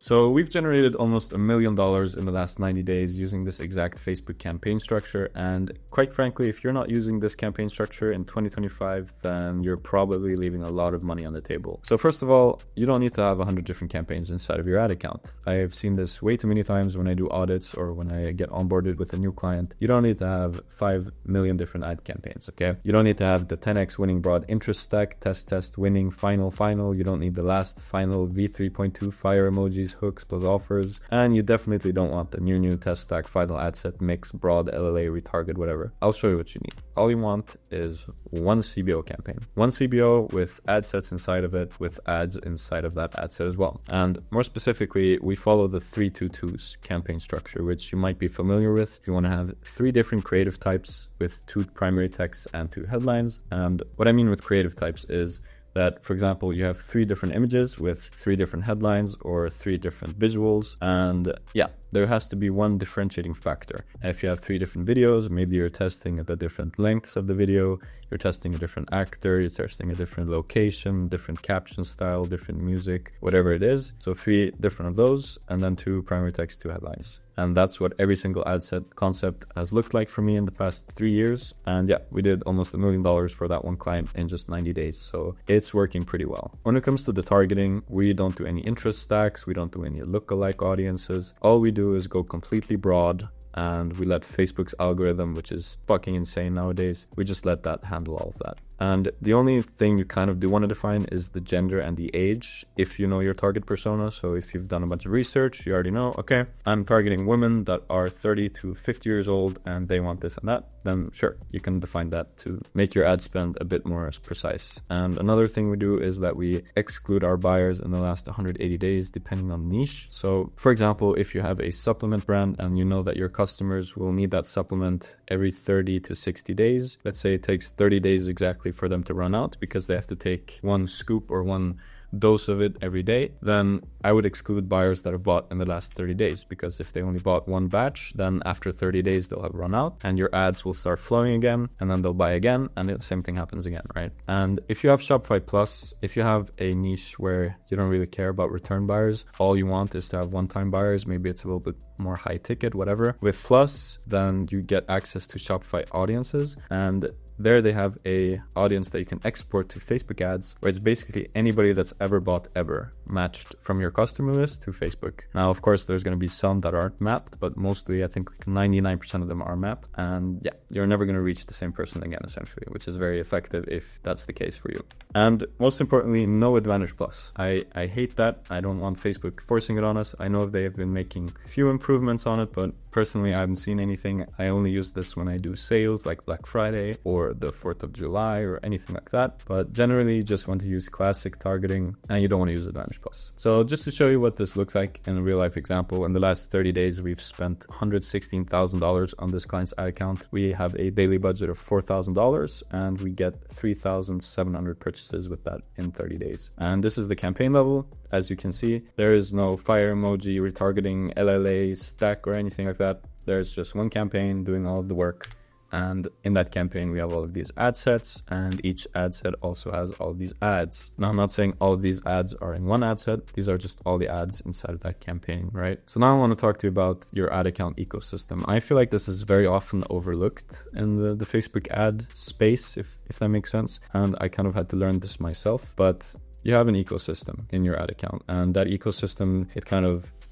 So we've generated almost $1 million in the last 90 days using this exact Facebook campaign structure. And quite frankly, if you're not using this campaign structure in 2025, then you're probably leaving a lot of money on the table. So first of all, you don't need to have 100 different campaigns inside of your ad account. I have seen this way too many times when I do audits or when I get onboarded with a new client. You don't need to have 5 million different ad campaigns, okay? You don't need to have the 10x winning broad interest stack, test, winning, final. You don't need the last final v3.2 fire emojis, hooks plus offers. And you definitely don't want the new test stack, final ad set, mix, broad, LLA, retarget, whatever. I'll show you what you need. All you want is one CBO campaign. One CBO with ad sets inside of it, with ads inside of that ad set as well. And more specifically, we follow the 3-2-2 campaign structure, which you might be familiar with. You want to have 3 different creative types with 2 primary texts and 2 headlines. And what I mean with creative types is that, for example, you have 3 different images with 3 different headlines or 3 different visuals. And yeah, there has to be one differentiating factor. If you have 3 different videos, maybe you're testing at the different lengths of the video, you're testing a different actor, you're testing a different location, different caption style, different music, whatever it is. So 3 different of those, and then 2 primary text, 2 headlines. And that's what every single ad set concept has looked like for me in the past 3 years. And yeah, we did almost $1 million for that one client in just 90 days. So it's working pretty well. When it comes to the targeting, we don't do any interest stacks. We don't do any lookalike audiences. All we do is go completely broad. And we let Facebook's algorithm, which is fucking insane nowadays, we just let that handle all of that. And the only thing you kind of do want to define is the gender and the age, if you know your target persona. So if you've done a bunch of research, you already know, okay, I'm targeting women that are 30 to 50 years old and they want this and that, then sure, you can define that to make your ad spend a bit more precise. And another thing we do is that we exclude our buyers in the last 180 days, depending on niche. So for example, if you have a supplement brand and you know that your customers will need that supplement every 30 to 60 days, let's say it takes 30 days exactly for them to run out because they have to take one scoop or one dose of it every day, then I would exclude buyers that have bought in the last 30 days, because if they only bought one batch, then after 30 days they'll have run out and your ads will start flowing again, and then they'll buy again, and the same thing happens again, right? And if you have Shopify Plus, if you have a niche where you don't really care about return buyers, all you want is to have one-time buyers, maybe it's a little bit more high ticket, whatever. With Plus, then you get access to Shopify audiences, and there they have a audience that you can export to Facebook ads, where it's basically anybody that's ever bought ever, matched from your customer list to Facebook. Now, of course, there's going to be some that aren't mapped, but mostly I think like 99% of them are mapped. And yeah, you're never going to reach the same person again, essentially, which is very effective if that's the case for you. And most importantly, no Advantage Plus. I hate that. I don't want Facebook forcing it on us. I know they have been making a few improvements on it, but personally, I haven't seen anything. I only use this when I do sales like Black Friday or the 4th of July or anything like that. But generally, you just want to use classic targeting and you don't want to use Advantage Plus. So just to show you what this looks like in a real life example, in the last 30 days, we've spent $116,000 on this client's ad account. We have a daily budget of $4,000 and we get 3,700 purchases with that in 30 days. And this is the campaign level. As you can see, there is no fire emoji, retargeting, LLA, stack, or anything like that. There's just one campaign doing all of the work. And in that campaign, we have all of these ad sets, and each ad set also has all of these ads. Now, I'm not saying all of these ads are in one ad set. These are just all the ads inside of that campaign, right? So now I want to talk to you about your ad account ecosystem. I feel like this is very often overlooked in the Facebook ad space, if that makes sense. And I kind of had to learn this myself, but you have an ecosystem in your ad account, and that ecosystem,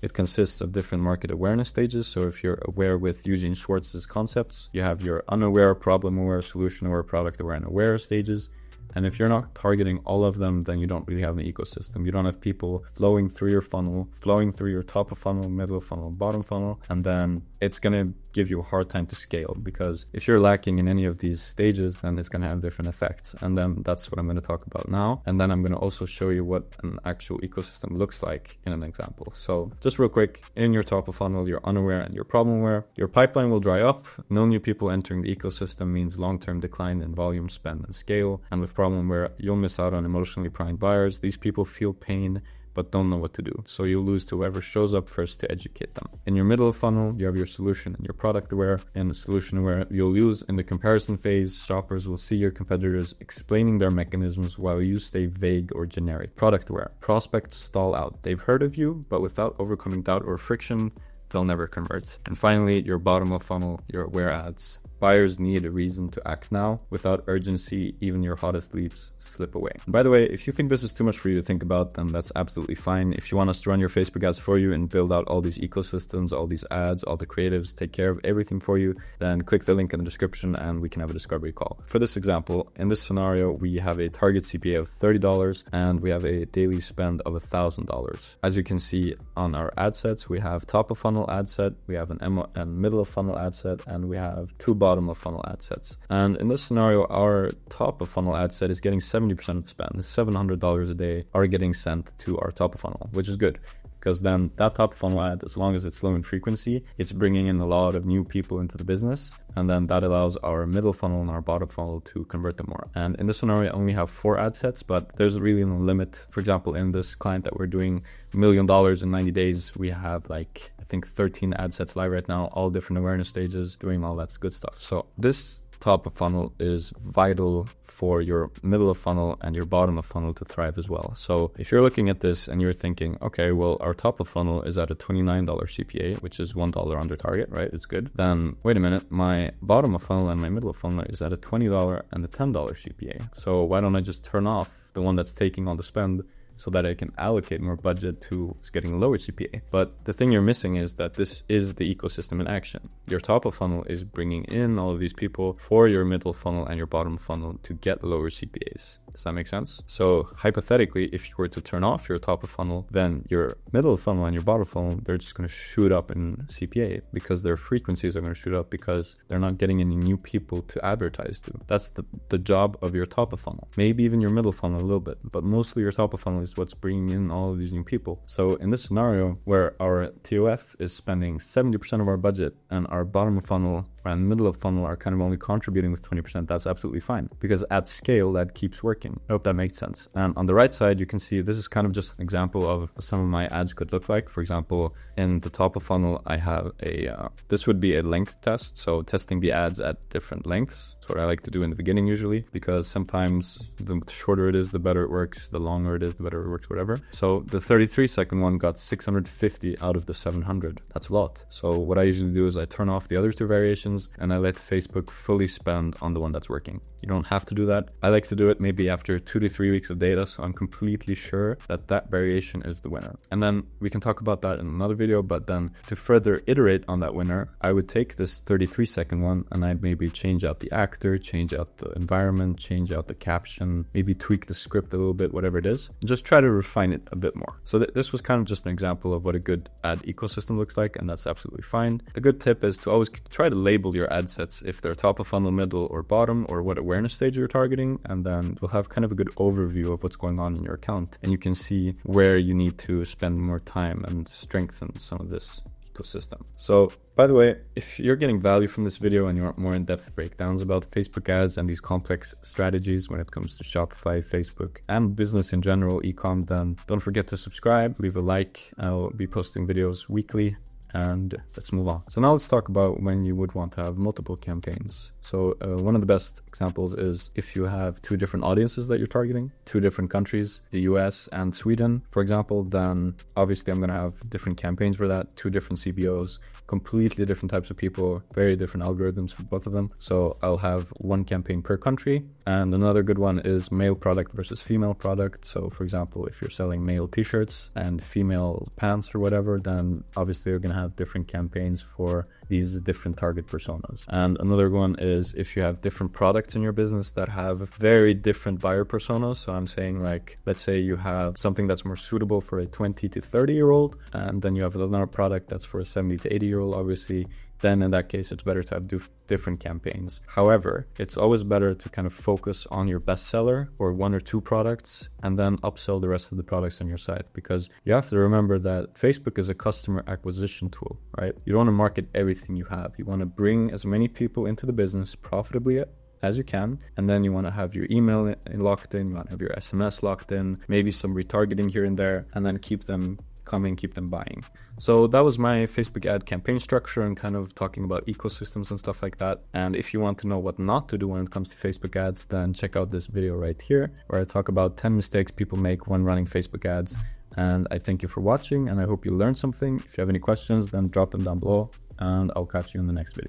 it consists of different market awareness stages. So if you're aware with Eugene Schwartz's concepts, you have your unaware, problem aware, solution aware, product aware, and aware stages. And if you're not targeting all of them, then you don't really have an ecosystem. You don't have people flowing through your funnel, flowing through your top of funnel, middle of funnel, bottom funnel, and then it's going to give you a hard time to scale, because if you're lacking in any of these stages, then it's going to have different effects. And then that's what I'm going to talk about now. And then I'm going to also show you what an actual ecosystem looks like in an example. So just real quick, in your top of funnel, you're unaware and you're problem aware. Your pipeline will dry up. No new people entering the ecosystem means long-term decline in volume, spend, and scale. And with problem where you'll miss out on emotionally primed buyers. These people feel pain. but don't know what to do. So you'll lose to whoever shows up first to educate them. In your middle of funnel, you have your solution and your product aware. In the solution aware, you'll use in the comparison phase, shoppers will see your competitors explaining their mechanisms while you stay vague or generic. Product aware, prospects stall out. They've heard of you, but without overcoming doubt or friction, they'll never convert. And finally, your bottom of funnel, your aware ads. Buyers need a reason to act now. Without urgency, even your hottest leads slip away. And by the way, if you think this is too much for you to think about, then that's absolutely fine. If you want us to run your Facebook ads for you and build out all these ecosystems, all these ads, all the creatives, take care of everything for you, then click the link in the description and we can have a discovery call. For this example, in this scenario, we have a target CPA of $30 and we have a daily spend of $1,000. As you can see on our ad sets, we have top of funnel ad set, we have a middle of funnel ad set, and we have two bottom of funnel ad sets. And in this scenario, our top of funnel ad set is getting 70% of the spend. $700 a day are getting sent to our top of funnel, which is good. Because then that top of funnel ad, as long as it's low in frequency, it's bringing in a lot of new people into the business. And then that allows our middle funnel and our bottom funnel to convert them more. And in this scenario, I only have 4 ad sets, but there's really no limit. For example, in this client that we're doing $1 million in 90 days, we have I think 13 ad sets live right now, all different awareness stages, doing all that good stuff. So this top of funnel is vital for your middle of funnel and your bottom of funnel to thrive as well. So if you're looking at this and you're thinking, okay, well, our top of funnel is at a $29 CPA, which is $1 under target, right? It's good. Then wait a minute, my bottom of funnel and my middle of funnel is at a $20 and a $10 CPA. So why don't I just turn off the one that's taking all the spend so that I can allocate more budget to getting a lower CPA. But the thing you're missing is that this is the ecosystem in action. Your top of funnel is bringing in all of these people for your middle funnel and your bottom funnel to get lower CPAs. Does that make sense? So hypothetically, if you were to turn off your top of funnel, then your middle funnel and your bottom funnel, they're just going to shoot up in CPA because their frequencies are going to shoot up because they're not getting any new people to advertise to. That's the job of your top of funnel. Maybe even your middle funnel a little bit, but mostly your top of funnel is what's bringing in all of these new people. So in this scenario where our TOF is spending 70% of our budget and our bottom of funnel and middle of funnel are kind of only contributing with 20%, that's absolutely fine because at scale that keeps working. I hope that makes sense. And on the right side, you can see this is kind of just an example of some of my ads could look like. For example, in the top of funnel, I have this would be a length test. So testing the ads at different lengths. That's what I like to do in the beginning usually, because sometimes the shorter it is, the better it works. The longer it is, the better it works, whatever. So the 33-second one got 650 out of the 700. That's a lot. So what I usually do is I turn off the other two variations and I let Facebook fully spend on the one that's working. You don't have to do that. I like to do it maybe after 2 to 3 weeks of data, so I'm completely sure that that variation is the winner. And then we can talk about that in another video, but then to further iterate on that winner, I would take this 33-second one and I'd maybe change out the actor, change out the environment, change out the caption, maybe tweak the script a little bit, whatever it is, and just try to refine it a bit more. So this was kind of just an example of what a good ad ecosystem looks like, and that's absolutely fine. A good tip is to always try to label your ad sets if they're top of funnel, middle, or bottom, or what awareness stage you're targeting, and then you'll have kind of a good overview of what's going on in your account, and you can see where you need to spend more time and strengthen some of this ecosystem. So by the way, if you're getting value from this video and you want more in-depth breakdowns about Facebook ads and these complex strategies when it comes to Shopify, Facebook, and business in general, e-com, then don't forget to subscribe, leave a like. I'll be posting videos weekly. And let's move on. So now let's talk about when you would want to have multiple campaigns. So one of the best examples is if you have 2 different audiences that you're targeting, 2 different countries, the US and Sweden, for example, then obviously I'm going to have different campaigns for that, 2 different CBOs, completely different types of people, very different algorithms for both of them. So I'll have 1 campaign per country. And another good one is male product versus female product. So for example, if you're selling male t-shirts and female pants or whatever, then obviously you're going to have different campaigns for these different target personas. And another one is if you have different products in your business that have very different buyer personas. So I'm saying, like, let's say you have something that's more suitable for a 20 to 30 year old, and then you have another product that's for a 70 to 80 year old, obviously. Then in that case, it's better to have different campaigns. However, it's always better to kind of focus on your bestseller or 1 or 2 products and then upsell the rest of the products on your site, because you have to remember that Facebook is a customer acquisition tool, right? You don't want to market everything you have. You want to bring as many people into the business profitably as you can. And then you want to have your email locked in, you want to have your SMS locked in, maybe some retargeting here and there, and then keep them coming, keep them buying. So that was my Facebook ad campaign structure and kind of talking about ecosystems and stuff like that. And if you want to know what not to do when it comes to Facebook ads, then check out this video right here where I talk about 10 mistakes people make when running Facebook ads. And I thank you for watching, and I hope you learned something. If you have any questions, then drop them down below, and I'll catch you in the next video.